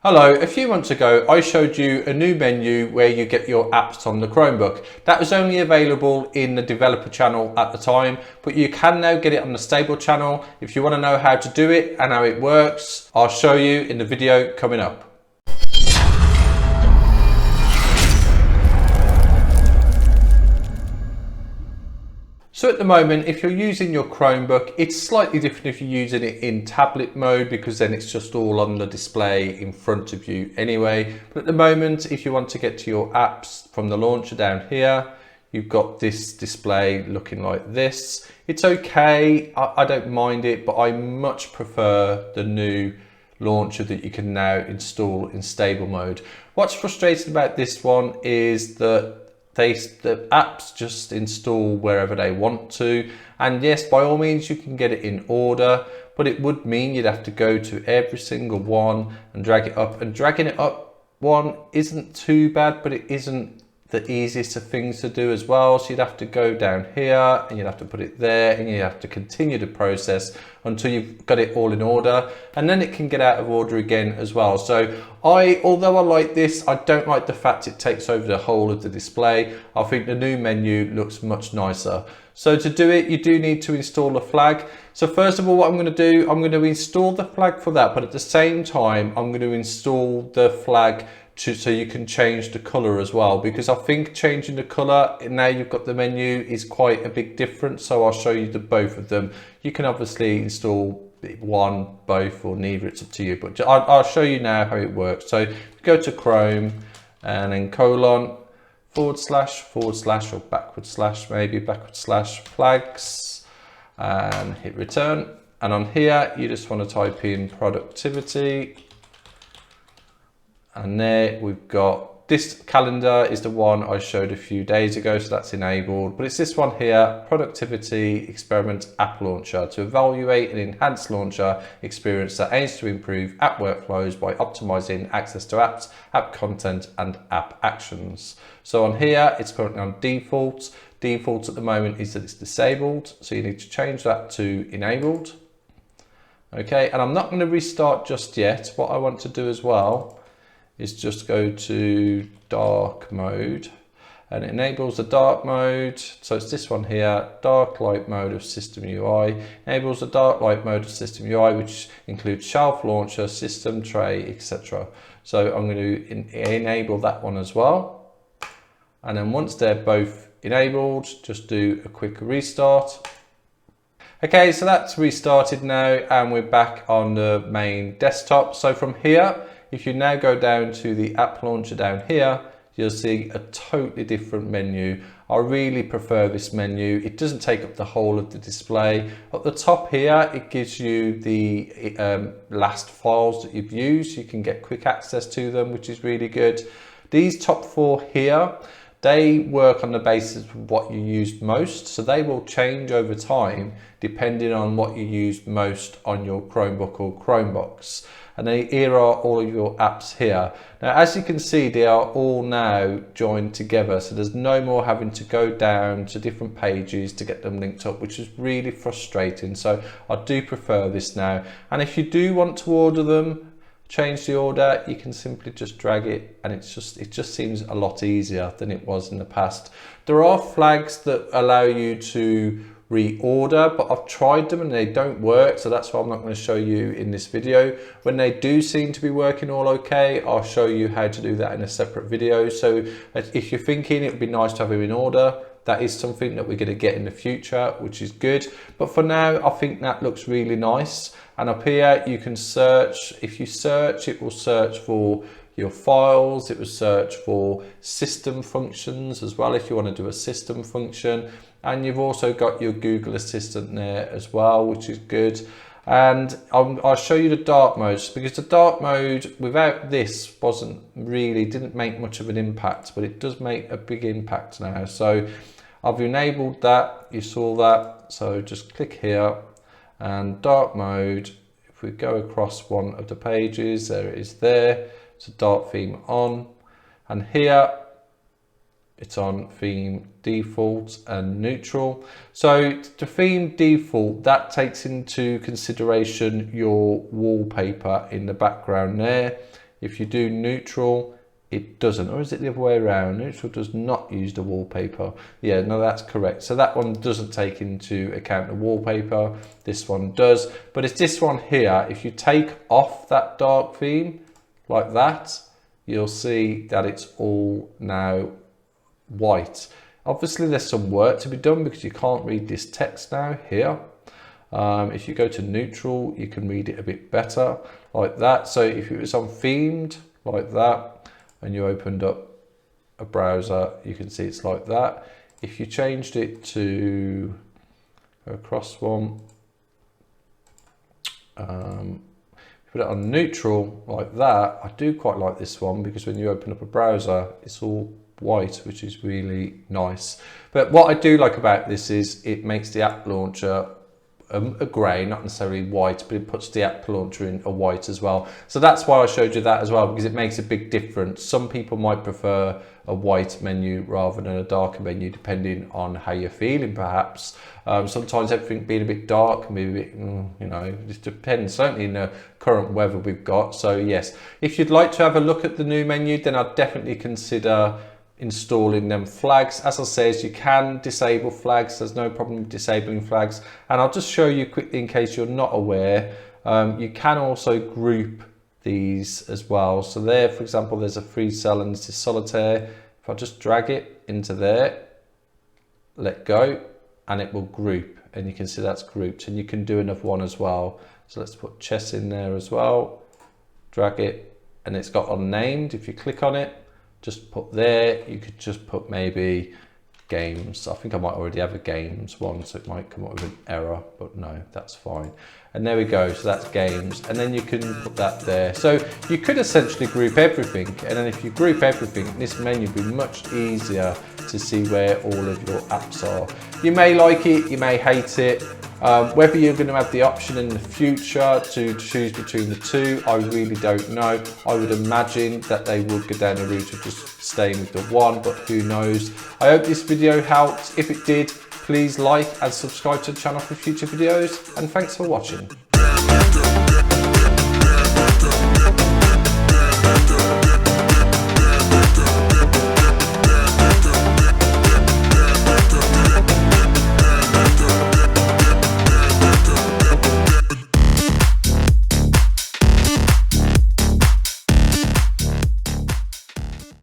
Hello, a few months ago I showed you a new menu where you get your apps on the Chromebook. That was only available in the developer channel at the time, but you can now get it on the stable channel. If you want to know how to do it and how it works, I'll show you in the video coming up. So at the moment, if you're using your Chromebook, it's slightly different if you're using it in tablet mode, because then it's just all on the display in front of you anyway. But at the moment, if you want to get to your apps from the launcher down here, you've got this display looking like this. It's okay, I don't mind it, but I much prefer the new launcher that you can now install in stable mode. What's frustrating about this one is that the apps just install wherever they want to, and yes, by all means you can get it in order, but it would mean you'd have to go to every single one and drag it up, and dragging it up one isn't too bad, but it isn't the easiest of things to do as well. So you'd have to go down here and you'd have to put it there, and you have to continue the process until you've got it all in order, and then it can get out of order again as well. So although I like this, I don't like the fact it takes over the whole of the display. I think the new menu looks much nicer. So to do it, you do need to install a flag. So first of all, what I'm going to do, I'm going to install the flag for that, but at the same time I'm going to install the flag so you can change the color as well, because I think changing the color, now you've got the menu, is quite a big difference. So I'll show you the both of them. You can obviously install one, both, or neither, it's up to you, but I'll show you now how it works. So go to Chrome and then colon / or backward slash, maybe backward slash flags, and hit return. And on here you just want to type in productivity, and there we've got this calendar is the one I showed a few days ago, so that's enabled, but it's this one here, productivity experiment app launcher, to evaluate and enhance launcher experience that aims to improve app workflows by optimizing access to apps, app content and app actions. So on here it's currently on default. Default at the moment is that it's disabled, so you need to change that to enabled. Okay, and I'm not going to restart just yet. What I want to do as well is just go to dark mode, and it enables the dark mode. So it's this one here, dark light mode of system UI, enables the dark light mode of system UI, which includes shelf launcher, system tray, etc. So I'm going to enable that one as well. And then once they're both enabled, just do a quick restart. Okay, so that's restarted now, and we're back on the main desktop. So from here, if you now go down to the app launcher down here, you'll see a totally different menu. I really prefer this menu. It doesn't take up the whole of the display. At the top here, it gives you the last files that you've used. You can get quick access to them, which is really good. These top four here, they work on the basis of what you used most. So they will change over time depending on what you used most on your Chromebook or Chromebooks. And then here are all of your apps here. Now, as you can see, they are all now joined together. So there's no more having to go down to different pages to get them linked up, which is really frustrating. So I do prefer this now. And if you do want to order them, change the order, you can simply just drag it, and it just seems a lot easier than it was in the past. There are flags that allow you to reorder, but I've tried them and they don't work, so that's why I'm not going to show you in this video. When they do seem to be working all okay, I'll show you how to do that in a separate video. So if you're thinking it would be nice to have them in order, that is something that we're going to get in the future, which is good. But for now, I think that looks really nice. And up here you can search. If you search, it will search for your files, it will search for system functions as well if you want to do a system function. And you've also got your Google Assistant there as well, which is good. And I'll show you the dark modes, because the dark mode without this didn't make much of an impact, but it does make a big impact now. So I've enabled that, you saw that. So just click here and dark mode. If we go across one of the pages, there it is there. So dark theme on, and here it's on theme default and neutral. So the theme default, that takes into consideration your wallpaper in the background there. If you do neutral, it doesn't. Or is it the other way around? Neutral does not use the wallpaper. Yeah, no, that's correct. So that one doesn't take into account the wallpaper. This one does. But it's this one here. If you take off that dark theme like that, you'll see that it's all now white. Obviously, there's some work to be done because you can't read this text now here. If you go to neutral, you can read it a bit better like that. So if it was on themed like that and you opened up a browser, you can see it's like that. If you changed it to across one, put it on neutral like that, I do quite like this one because when you open up a browser, it's all white, which is really nice. But what I do like about this is it makes the app launcher a grey, not necessarily white, but it puts the app launcher in a white as well. So that's why I showed you that as well, because it makes a big difference. Some people might prefer a white menu rather than a darker menu, depending on how you're feeling perhaps. Sometimes everything being a bit dark can be a bit, you know, it just depends, certainly in the current weather we've got. So yes, if you'd like to have a look at the new menu, then I'd definitely consider installing them flags. As I says, you can disable flags. There's no problem with disabling flags. And I'll just show you quickly in case you're not aware. You can also group these as well. So there, for example, there's a free cell and this is solitaire. If I just drag it into there, let go, and it will group. And you can see that's grouped. And you can do another one as well. So let's put chess in there as well. Drag it, and it's got unnamed. If you click on it, just put there, you could just put maybe games. I think I might already have a games one, so it might come up with an error, but no, that's fine. And there we go, so that's games. And then you can put that there. So you could essentially group everything. And then if you group everything, this menu will be much easier to see where all of your apps are. You may like it, you may hate it. Whether you're going to have the option in the future to choose between the two, I really don't know. I would imagine that they would go down the route of just staying with the one, but who knows. I hope this video helped. If it did, please like and subscribe to the channel for future videos, and thanks for watching.